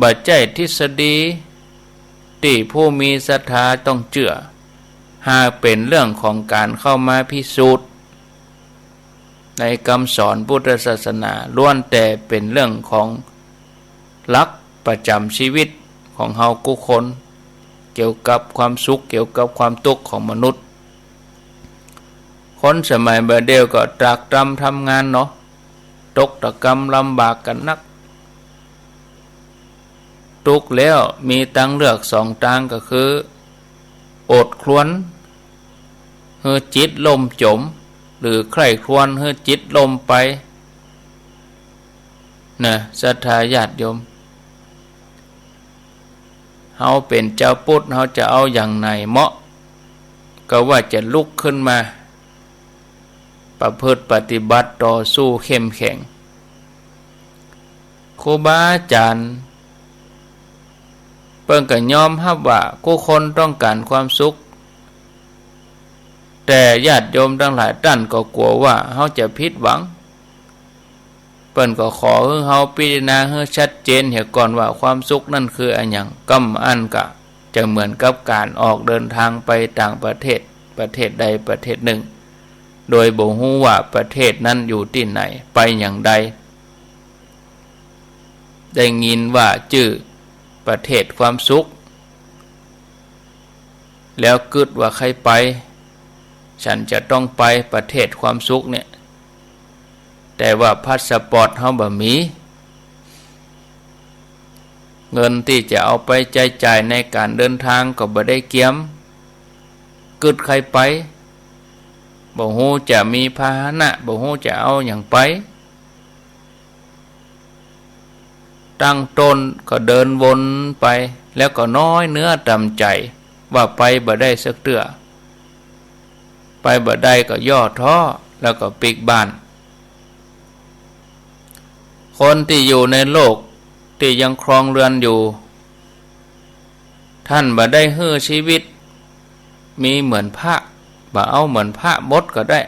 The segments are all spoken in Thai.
บัดใจทฤษฎีที่ผู้มีศรัทธาต้องเชื่อหากเป็นเรื่องของการเข้ามาพิสูจน์ในคำสอนพุทธศาสนาล้วนแต่เป็นเรื่องของหลักประจำชีวิตของเฮาทุกคนเกี่ยวกับความสุขเกี่ยวกับความทุกข์ของมนุษย์คนสมัยบัดเดียวก็ตรากตรำทำงานเนาะตกตะกำลำบากกันนักทุกข์แล้วมีทางเลือกสองทางก็คืออดครวญเฮือจิตล่มจมหรือใคร่ครวญเฮือจิตล่มไปนะศรัทธาญาติโยมเฮาเป็นเจ้าพุทธเฮาจะเอาอย่างไหนเหมาะก็ว่าจะลุกขึ้นมาประพฤติปฏิบัติต่อสู้เข้มแข็งครูบาอาจารย์เพิ่นก็ยอมรับว่าผู้คนต้องการความสุขแต่ญาติโยมทั้งหลายท่านก็กลัวว่าเฮาจะผิดหวังเพิ่นก็ขอให้เฮาพิจารณาให้ชัดเจนเสียก่อนว่าความสุขนั่นคืออันหยังอันก็จะเหมือนกับการออกเดินทางไปต่างประเทศใดประเทศหนึ่งโดยบ่ฮู้ว่าประเทศนั้นอยู่ที่ไหนไปอย่างใดได้ยินว่าชื่อประเทศความสุขแล้วคิดว่าใครไปฉันจะต้องไปประเทศความสุขเนี่ยแต่ว่าพาสปอร์ตเฮาบ่มีเงินที่จะเอาไปใช้จ่ายในการเดินทางก็บ่ได้เกียมคิดใครไปบ่ฮู้จะมีพาหนะบ่ฮู้จะเอาหยังไปตั้งต้นก็เดินวนไปแล้วก็น้อยเนื้อต่ำใจว่าไปบ่ได้สักเทื่อไปบ่ได้ก็ย่อท้อแล้วก็ปิกบ้านคนที่อยู่ในโลกที่ยังครองเรือนอยู่ท่านบ่ได้ฮื้อชีวิตมีเหมือนพระบ่เอาเหมือนพระมดก็ได้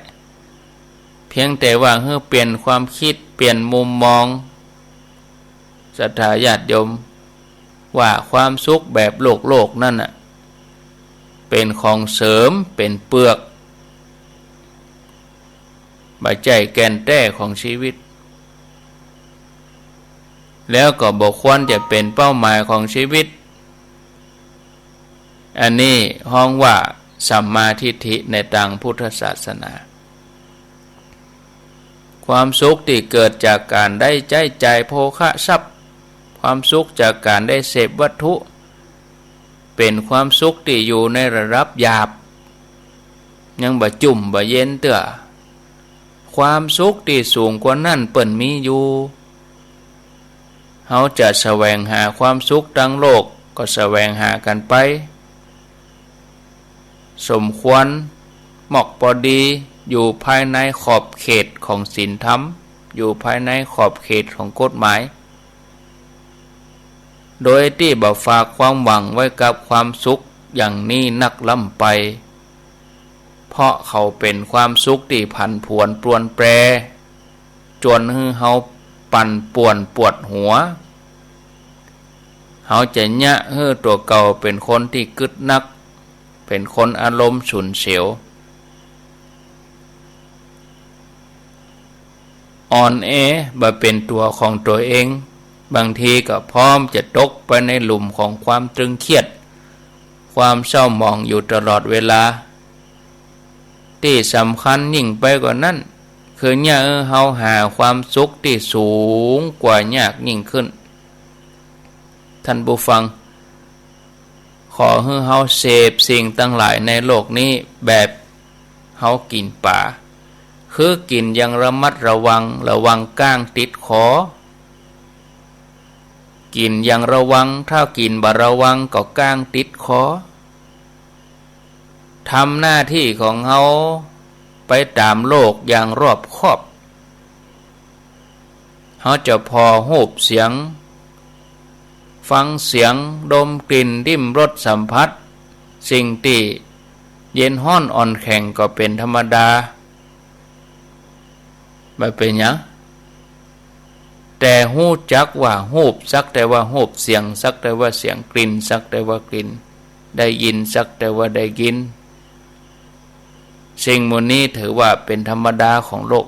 เพียงแต่ว่าฮื้อเปลี่ยนความคิดเปลี่ยนมุมมองศรัทธาญาติโยมว่าความสุขแบบโลกนั่นน่ะเป็นของเสริมเป็นเปลือกบ่ใจแก่นแท้ของชีวิตแล้วก็บ่ควรจะเป็นเป้าหมายของชีวิตอันนี้ห้องว่าสัมมาทิฏฐิในทางพุทธศาสนาความสุขที่เกิดจากการได้ใช้จ่ายโภคะทรัพย์ความสุขจากการได้เสพวัตถุเป็นความสุขที่อยู่ในระดับหยาบยังบ่จุ่มบ่เย็นเตื้อความสุขที่สูงกว่านั้นเปิ้นมีอยู่เฮาจะแสวงหาความสุขทั้งโลกก็แสวงหากันไปสมควรเหมาะพอดีอยู่ภายในขอบเขตของศีลธรรมอยู่ภายในขอบเขตของกฎหมายโดยที่บ่ฝากความหวังไว้กับความสุขอย่างนี้นักล้ำไปเพราะเขาเป็นความสุขที่ผันผวนปรวนแปรจนให้เฮาปั่นป่วนปวดหัวเฮาจะยะให้ตัวเก่าเป็นคนที่กึดนักเป็นคนอารมณ์ฉุนเฉียวอ่อนแอบ่เป็นตัวของตัวเองบางทีก็พร้อมจะตกไปในหลุมของความตรึงเครียดความเศร้าหมองอยู่ตลอดเวลาที่สำคัญยิ่งไปกว่านั้นคือเนี่ยเฮาหาความสุขที่สูงกว่ายากยิ่งขึ้นท่านผู้ฟังขอให้เฮาเสพสิ่งทั้งหลายในโลกนี้แบบเฮากินป่าคือกินอย่างระมัดระวังก้างติดคอกินอย่างระวังถ้ากินบ่ระวังก็ก้างติดคอทำหน้าที่ของเฮาไปตามโลกอย่างรอบคอบเฮาจะพอหูบเสียงฟังเสียงดมกลิ่นลิ้มรสสัมผัสสิ่งที่เย็นร้อนอ่อนแข็งก็เป็นธรรมดาบ่เป็นหยัง แต่หู้จักว่าหูบสักแต่ว่าหูบเสียงสักแต่ว่าเสียงกลิ่นสักแต่ว่ากลิ่นได้ยินสักแต่ว่าได้ยินสิ่งหมู่นี้ถือว่าเป็นธรรมดาของโลก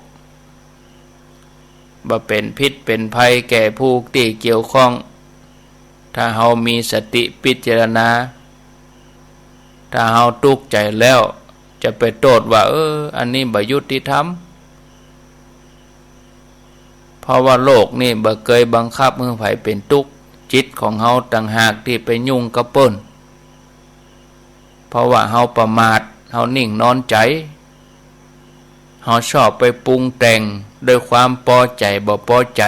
บ่เป็นพิษเป็นภัยแก่ผู้ที่เกี่ยวข้องถ้าเฮามีสติพิจารณาถ้าเฮาตุกใจแล้วจะไปโทษว่าอันนี้บ่ยุติธรรมเพราะว่าโลกนี่บ่เคยบังคับให้ไผเป็นทุกข์จิตของเฮาต่างหากที่ไปยุ่งกับเปิ้นเพราะว่าเฮาประมาทเฮานิ่งนอนใจเฮาชอบไปปรุงแต่งด้วยความพอใจบ่พอใจ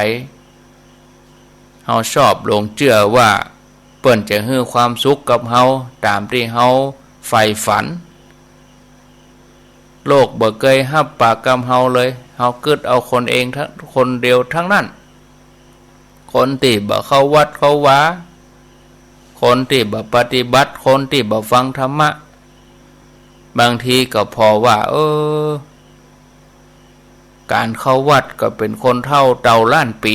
เฮาชอบหลงเชื่อว่าเปิ้นจะให้ความสุขกับเฮาตามที่เฮาใฝ่ฝันโลกบ่เคยรับปากกับเฮาเลยเฮาคิดเอาคนเองทั้งคนเดียวทั้งนั้นคนที่บ่เข้าวัดเข้าวาคนที่บ่ปฏิบัติคนที่บ่ฟังธรรมะบางทีก็พอว่าการเข้าวัดก็เป็นคนเฒ่าเต่าล้านปี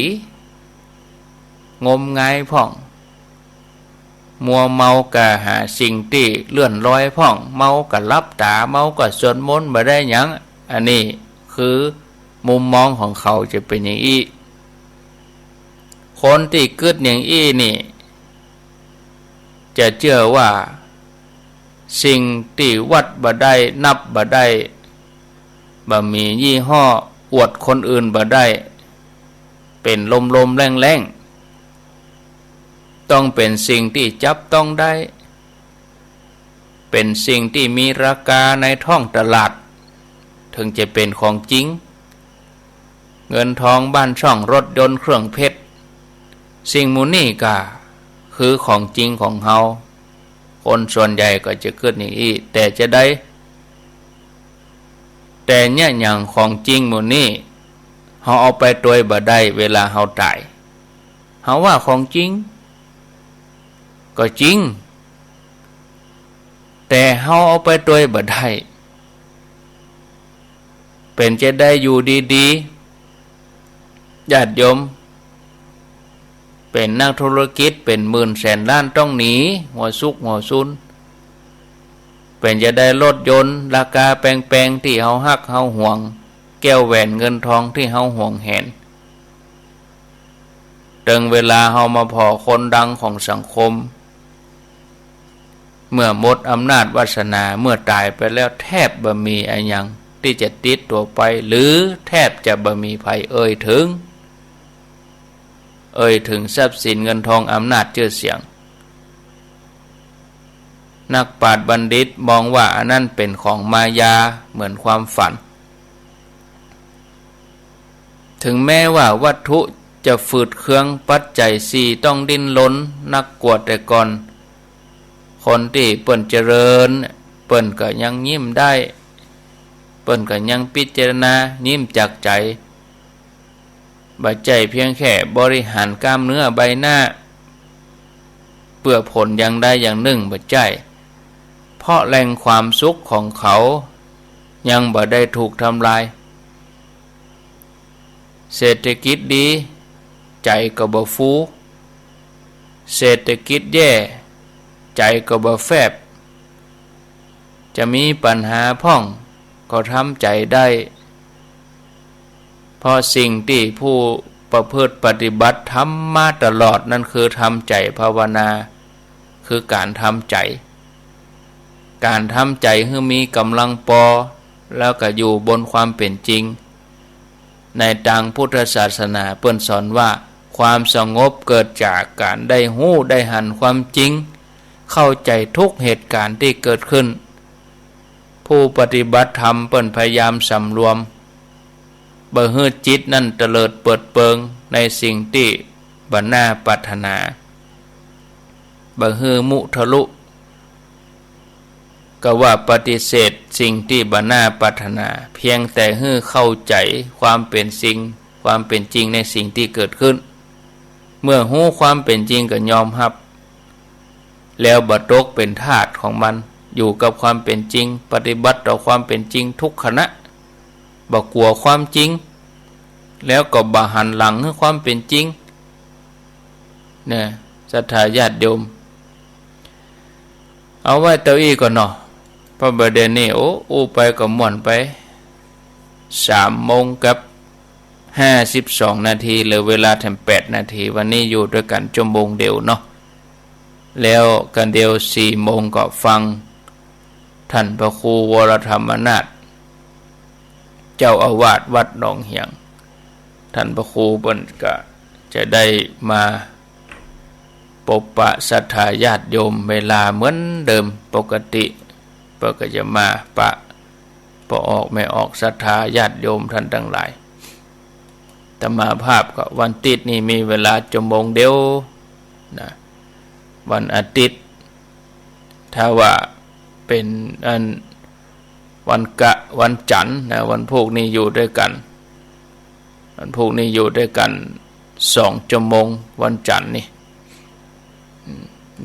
งมงายพ่องมัวเมากะหาสิ่งที่เลื่อนลอยพ่องเมากะลับตาเมากะสวดมนต์บ่ได้หยังอันนี้คือมุมมองของเขาจะเป็นอย่างอี้คนที่เกิดอย่างอี้นี่จะเชื่อว่าสิ่งที่วัดบ่ได้นับบ่ได้บ่มียี่ห้ออวดคนอื่นบ่ได้เป็นลมๆแรงๆต้องเป็นสิ่งที่จับต้องได้เป็นสิ่งที่มีราคาในท้องตลาดถึงจะเป็นของจริงเงินทองบ้านช่องรถยนต์เครื่องเพชรสิ่งหมู่นี้ก็คือของจริงของเฮาคนส่วนใหญ่ก็จะเกิดอย่างนี้แต่จะได้แต่เนี่ยอย่างของจริงหมู่นี้เฮาเอาไปโดยบ่ได้เวลาเฮาตายเฮาว่าของจริงก็จริงแต่เฮาเอาไปโดยบ่ได้เป็นจะได้อยู่ดีๆญาติโยมเป็นนักธุรกิจเป็นหมื่นแสนล้านต้องหนีหัวซุกหัวซุนเป็นจะได้รถยนต์ราคาแพงๆที่เฮาฮักเฮาหวงแก้วแหวนเงินทองที่เฮาหวงแหนถึงเวลาเฮามาพอคนดังของสังคมเมื่อหมดอำนาจวาสนาเมื่อตายไปแล้วแทบบ่มีอะไรหยังที่จะติดตัวไปหรือแทบจะบ่มีภัยเอ่ยถึงทรัพย์สินเงินทองอำนาจชื่อเสียงนักปราชญ์บัณฑิตมองว่าอันนั้นเป็นของมายาเหมือนความฝันถึงแม้ว่าวัตถุจะฝืดเคืองปัจจัยสี่ต้องดิ้นรนนักกวดแต่ก่อนคนที่เปิ้นเจริญเปิ้นก็ยังยิ้มได้เปิ้นก็ยังพิจารณายิ้มจากใจบ่ใจเพียงแค่บริหารกล้ามเนื้อใบหน้าเพื่อผลอย่างใดอย่างหนึ่งบ่ใจเพราะแหล่งความสุขของเขายังบ่ได้ถูกทำลายเศรษฐกิจดีใจก็บ่ฟูเศรษฐกิจแย่ใจก็บ่แฟบจะมีปัญหาพ่องก็ทำใจได้เพราะสิ่งที่ผู้ประพฤติปฏิบัติทำมาตลอดนั่นคือทำใจภาวนาคือการทำใจให้มีกำลังพอแล้วก็อยู่บนความเป็นจริงในทางพุทธศาสนาเปิ้นสอนว่าความสงบเกิดจากการได้หู้ได้หันความจริงเข้าใจทุกเหตุการณ์ที่เกิดขึ้นผู้ปฏิบัติธรรมเปิ้นพยายามสำรวมบ่ให้จิตนั่นเตลิดเปิดเปิงในสิ่งที่บ่น่าปรารถนาบ่ให้มุทะลุก็ว่าปฏิเสธสิ่งที่บ่น่าปรารถนาเพียงแต่ให้เข้าใจความเป็นจริงในสิ่งที่เกิดขึ้นเมื่อรู้ความเป็นจริงก็ยอมรับแล้วบ่ตกเป็นทาสของมันอยู่กับความเป็นจริงปฏิบัติต่อความเป็นจริงทุกขณะบ่กลัวความจริง แล้วก็บ่หันหลังให้ความเป็นจริงเนี่ยศรัทธาญาติโยมเอาไว้เต้าอี้ก่อนเนาะพระประเด็นนี้อู้ไปก็ม่วนไป3:52 นาทีเหลือเวลาแถม8 นาทีวันนี้อยู่ด้วยกันชั่วโมงเดียวเนาะแล้วกันเดียว4 โมงก็ฟังท่านพระครูวรธรรมนาถเจ้าอาวาสวัดหนองเหียงท่านพระครูเพิ่นก็จะได้มาปบปะศรัทธาญาติโยมเวลาเหมือนเดิมปกติเพิ่นก็จะมาปะพอออกไม่ออกศรัทธาญาติโยมท่านทั้งหลายธรรมาภาพก็วันติดนี่มีเวลาชั่วโมงเดียวนะวันอาทิตย์ถ้าว่าเป็นวันจันทร์นะวันพุธนี้อยู่ด้วยกันวันพุธนี้อยู่ด้วยกัน2 ชั่วโมงวันจันทร์นี่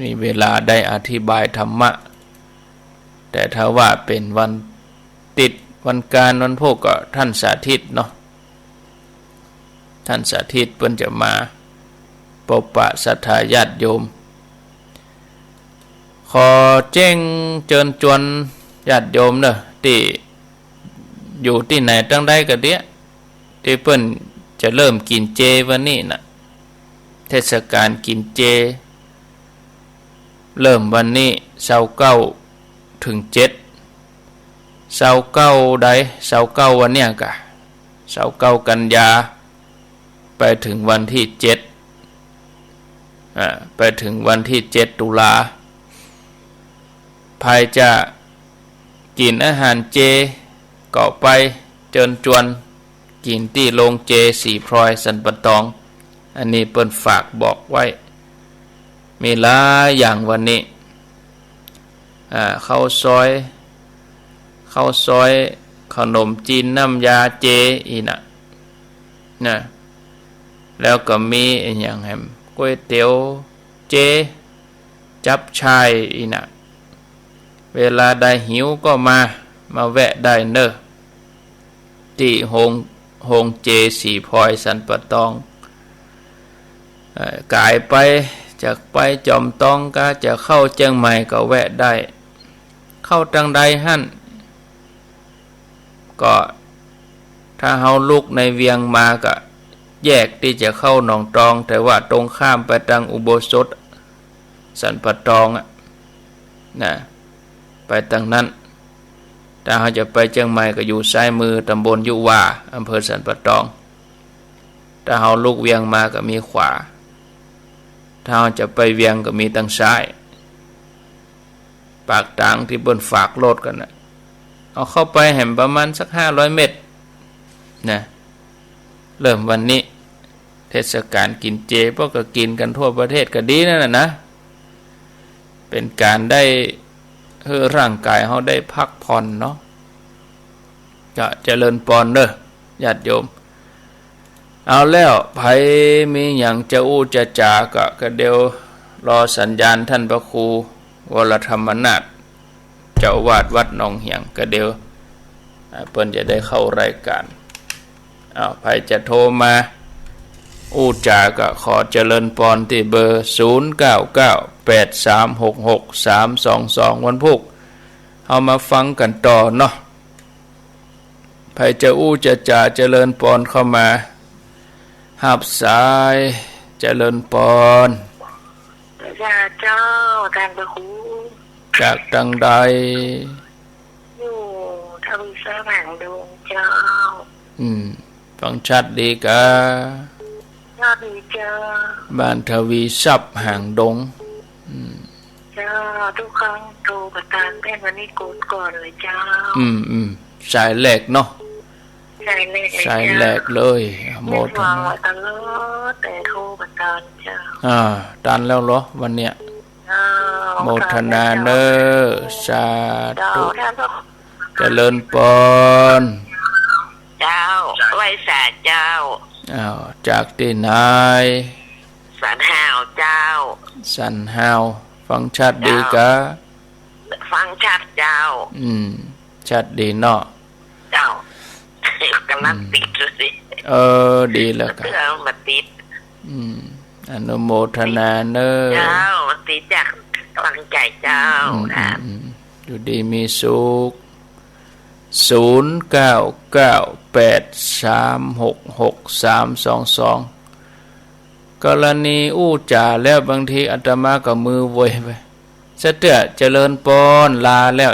มีเวลาได้อธิบายธรรมะแต่ถ้าว่าเป็นวันติดวันการวันพุธก็ท่านสาธิตเนาะท่านสาธิตเพิ่นจะมาปบปะศรัทธาญาติโยมขอแจ้งเชิญชวนญาติโยมเนอะที่อยู่ที่ไหนตั้งใดก็เดี้ยที่เพิ่นจะเริ่มกินเจวันนี้นะเทศกาลกินเจเริ่มวันนี้29 ถึง 7 29ใด29วันเนี้ยกะ29 กันยาไปถึงวันที่7ไปถึงวันที่7 ตุลาภายจะกินอาหารเจก็ไปเชิญชวนกินที่โรงเจสีพรอยสันปะตองอันนี้เปิ้นฝากบอกไว้มีหลายอย่างวันนี้ข้าวซอยขนมจีนน้ำยาเจอีน่ะนะแล้วก็มีอย่างแฮมก๋วยเตี๋ยวเจจับชายอีน่ะเวลาได้หิวก็มาแวะได้เนอะที่โฮงเจสีพลอยสันปะตองกายไปจากไปจอมตองก็จะเข้าเชียงใหม่ก็แวะได้เข้าทางใดหั่นก็ถ้าเฮาลุกในเวียงมาก็แยกที่จะเข้าหนองตองแต่ว่าตรงข้ามไปทางอุโบสถสันปะตองนะไปทางนั้นถ้าเราจะไปเชียงใหม่ก็อยู่ซ้ายมือตำบลยุวาอำเภอสันปะตองถ้าเราลุกเวียงมาก็มีขวาถ้าเราจะไปเวียงก็มีทางซ้ายปากทางที่บนฝากรถกันนะเอาเข้าไปแห่มประมาณสัก500 เมตรนะเริ่มวันนี้เทศกาลกินเจพวกก็กินกันทั่วประเทศก็ดีนั่นแหละนะเป็นการได้ให้ร่างกายเขาได้พักผ่อนเนาะจะเจริญพรเด้อญาติโยมเอาแล้วไผมีอย่างจะอู้จะจาก็เดี๋ยวรอสัญญาณท่านพระครูวรธรรมนาถเจ้าวาดวัดหนองเหียงก็เดี๋ยวเพิ่นจะได้เข้ารายการไผจะโทรมาอู้จาก็ขอเจริญพรที่เบอร์0998366322วันพุธเอามาฟังกันต่อเนาะไผจะอู้จะจ่าเจริญพรเข้ามาหับสายเจริญพรเจ้าท่านพระครูจากทางใดอยู่ทวีทรัพย์หางดงเจ้าฟังชัดดีกะยอดดีเจ้าบ้านทวีทรัพย์หางดงเจ้าทุกครั้งโทรประทานแป้นวันนี้โกดก่อนเลยเจ้าสายแรกเนาะสายแรกเลยโมทนาตลอดแต่โทรประทานเจ้าตันแล้วเหรอวันเนี้ยโมทนาเนอสาธุเจริญพรเจ้าไว้สาเจ้าจากที่ไหนสันหาวเจ้าสันหาวฟังชัดดีกะฟังชัดเจ้าชัดดีเนาะเจ้ากำลังติดเลย ดีแล้วกัน เพื่อมาติด อนุโมทนาเนอ เจ้าติดจากกำลังใจเจ้านะ อยู่ดีมีสุข0998366322กรณีอู้จ่าแล้วบางทีอาตมากับมือโวยไปสะเตะเจริญปอนลาแล้ว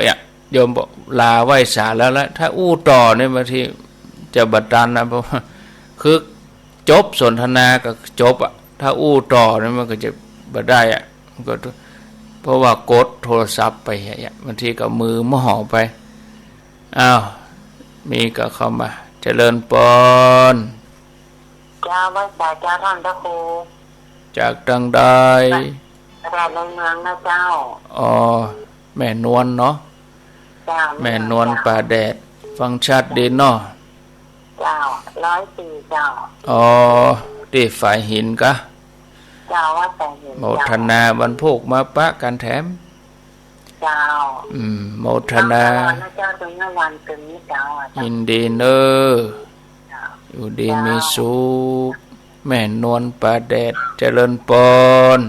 โยมบอกลาไหว้สาแล้วถ้าอู้ต่อเนี่ยบางทีจะบัดดันนะเพราะว่าคือจบสนทนาก็จบถ้าอู้ต่อเนี่ยมันก็จะบัดได้ก็เพราะว่ากดโทรศัพท์ไปบางทีกับมือหม้อไปมีก็เข้ามาเจริญปอนเจ้าไหว้สาเจ้าท่านพระครูจากดังใดตลาดในเมืองนะเจ้าแม่นวลเนาะแม่นวลป่าแดดฟังชัดดีเนาะเจ้า104เจ้าที่ฝ่ายหินกะเจ้าว่าแต่หินโมทนาบรรพกมาปะกันแถมเจ้าโมทนาเจ้าตรงนี้วันตรงนี้เจ้ายินดีเนออยู่ดีมีสุขแม่นวลป่าแดดเจริญปอน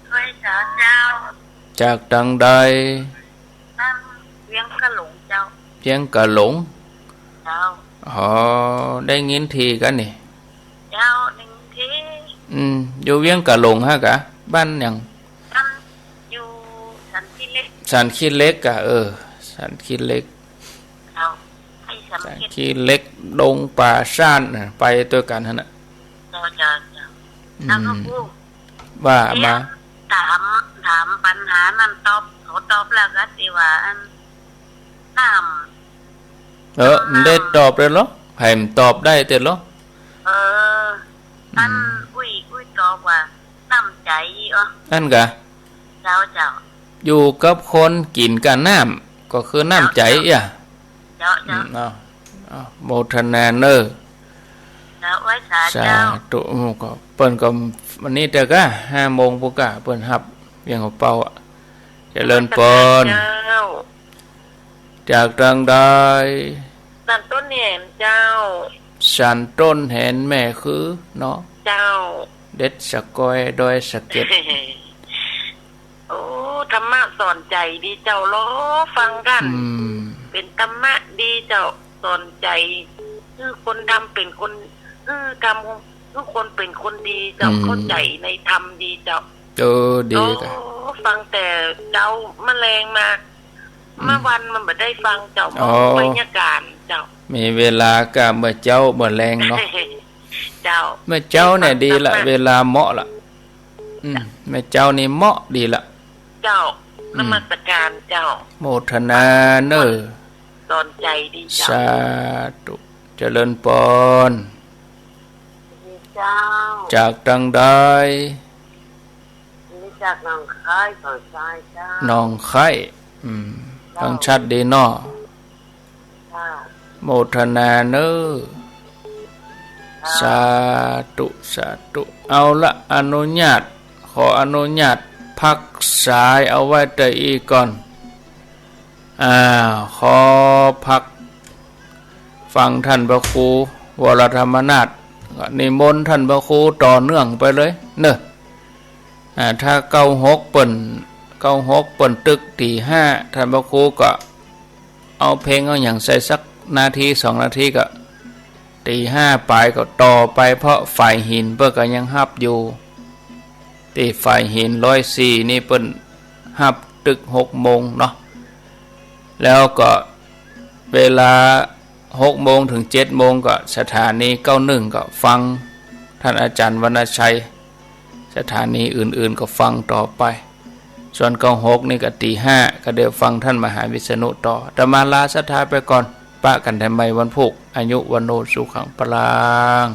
ไหว้สาเจ้าจากดังใดเวียงกะหลงเจ้าเวียงกะหลงเจ้าได้ยินทีกันนี่เจ้าหนึ่งทีอยู่เวียงกะหลงฮะกะบ้านยังอยู่สันขี้เล็กสันขี้เล็กกะสันขี้เล็กสันขี้เล็กดงป่าซ่านไปตัวกันฮะน่ะเจ้าแล้วก็พูดว่ามาถามปัญหานั้นเขาตอบแล้วก็สิว่าน้ำมันได้ตอบเลยเหรอให้มันตอบได้แต่เหรอท่านอุ้ยตอบว่าน้ำใจนั่นกะเจ้าอยู่กับคนกินกับน้ำก็คือน้ำใจเจ้าโมทนาเนอไว้สาธุก็เปิ้นก็วันนี้แต่ก็5 โมงปุ๊กะเปิ้นรับเวียงหัวเป่าเจริญปอนจากดังใดสันต้นเห็นเจ้าสันต้นเห็นแม่คือเนาะเจ้าเด็ดสะกอยดอยสะเก็ดธรรมะสอนใจดีเจ้าล้อฟังกันเป็นธรรมะดีเจ้าสอนใจคือคนทำเป็นคนทำทุกคนเป็นคนดีเจ้าเข้าใจในธรรมดีเจ้าดีกันฟังแต่เจ้าแมลงมาเมื่อวันมันไม่ได้ฟังเจ้าบรรยากาศเจ้ามีเวลาก็เมื่อเจ้าเมื่อแรงเนาะเจ้าเมื่อเจ้าเนี่ยดีละเวลาเหมาะละเมื่อเจ้านี่เหมาะดีละเจ้านมัสการเจ้าโมทนาเนอสอนใจดีเจ้าสาธุเจริญปอนจากดังใดจากน้องไข่ก่อนใจเจ้าน้องไข่ฟังชัดดีเนาะโมทนาเนอสาธุเอาละอนุญาตขออนุญาตพักสายเอาไว้แต่อีกก่อนขอพักฟังท่านพระครูวรธรรมนาถนิมนต์ท่านพระครูต่อเนื่องไปเลยเนอะถ้า96เปิ่นตึกตี 5ท่านพระครูก็เอาเพลงเอาอย่างใส่สักนาที2 นาทีก็ตี 5ไปก็ต่อไปเพราะฝ่ายหินเปิ้นก็ยังฮับอยู่ที่ฝ่ายหิน104นี่เปิ้นฮับตึก6 โมงเนาะแล้วก็เวลา6 โมงถึง7 โมงก็สถานี91ก็ฟังท่านอาจารย์วรรณชัยสถานีอื่นๆก็ฟังต่อไปส่วน96นี่ก็ตี 5ก็เดี๋ยวฟังท่านมหาวิษณุต่อแต่มาลาศรัทธาไปก่อนปะกันแต่ไม่วันพุธอายุวันโนสุขังปราง